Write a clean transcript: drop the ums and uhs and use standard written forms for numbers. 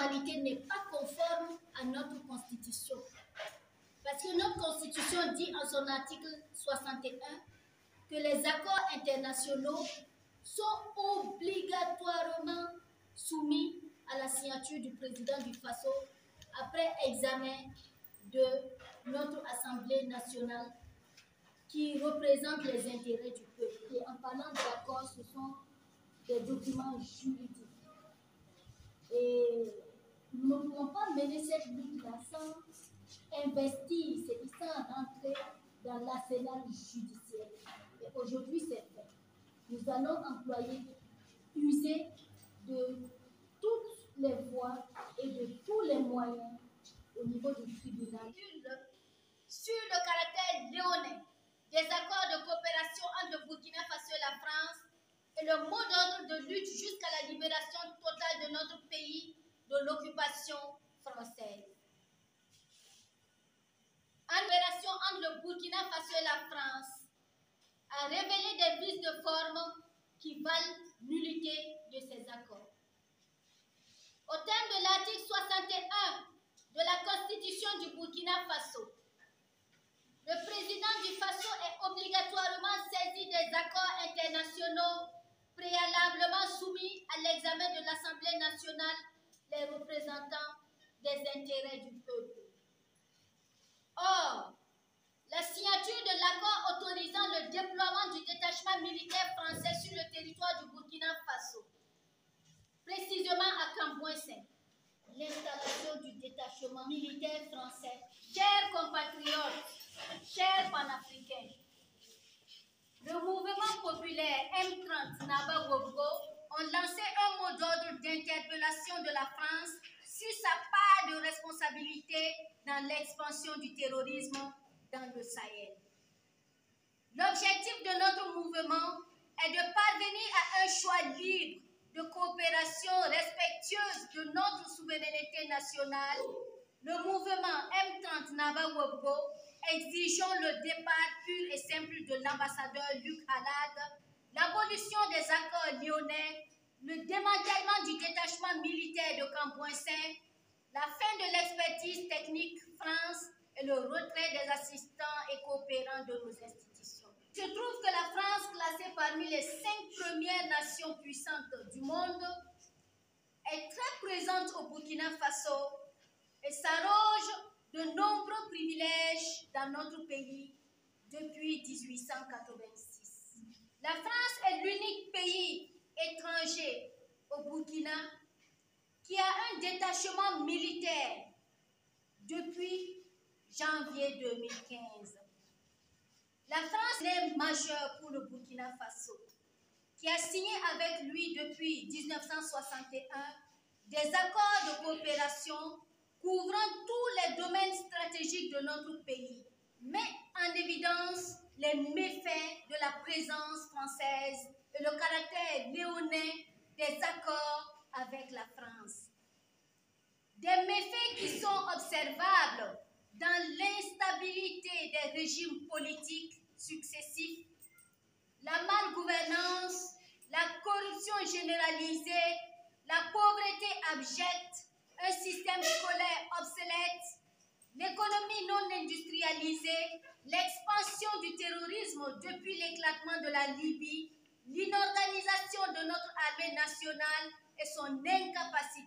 modalité n'est pas conforme à notre Constitution. Parce que notre Constitution dit en son article 61 que les accords internationaux sont obligatoirement soumis à la signature du président du Faso après examen de notre Assemblée nationale qui représente les intérêts du peuple. Et en parlant d'accords, ce sont des documents juridiques. Et nous ne pouvons pas mener cette lutte-là sans investir, sans rentrer dans l'arsenal judiciaire. Et aujourd'hui, c'est fait. Nous allons user de toutes les voies et de tous les moyens au niveau du tribunal. Sur le caractère léonin des accords de coopération entre le Burkina Faso et la France et le mot d'ordre de lutte jusqu'à la libération totale de notre pays de l'occupation française. En coopération entre le Burkina Faso et la France a révélé des vices de forme qui valent nullité de ces accords. Au terme de l'article 61 de la Constitution du Burkina Faso, le président du Faso est obligatoirement saisi des accords internationaux préalablement soumis à l'examen de l'Assemblée nationale, les représentants des intérêts du peuple. Or, la signature de l'accord autorisant le déploiement du détachement militaire français sur le territoire du Burkina Faso, précisément à Cambouin-Saint, l'installation du détachement militaire français. Chers compatriotes, chers panafricains, le mouvement populaire M30 Naba Wogbo ont lancé un mot d'ordre d'interpellation de la France sur sa part de responsabilité dans l'expansion du terrorisme dans le Sahel. L'objectif de notre mouvement est de parvenir à un choix libre de coopération respectueuse de notre souveraineté nationale. Le mouvement M30 Naba Wogbo exigeons le départ pur et simple de l'ambassadeur Luc Halad, l'abolition des accords lyonnais, le démantèlement du détachement militaire de Cambouin-Saint, la fin de l'expertise technique France et le retrait des assistants et coopérants de nos institutions. Je trouve que la France, classée parmi les 5 premières nations puissantes du monde, est très présente au Burkina Faso et s'arroge de nombreux privilèges dans notre pays depuis 1886. La France est l'unique pays étranger au Burkina qui a un détachement militaire depuis janvier 2015. La France est majeure pour le Burkina Faso, qui a signé avec lui depuis 1961 des accords de coopération couvrant tous les domaines stratégiques de notre pays, met en évidence les méfaits de la présence française et le caractère léonin des accords avec la France. Des méfaits qui sont observables dans l'instabilité des régimes politiques successifs, la malgouvernance, la corruption généralisée, la pauvreté abjecte, un système scolaire obsolète, l'économie non industrialisée, l'expansion du terrorisme depuis l'éclatement de la Libye, l'inorganisation de notre armée nationale et son incapacité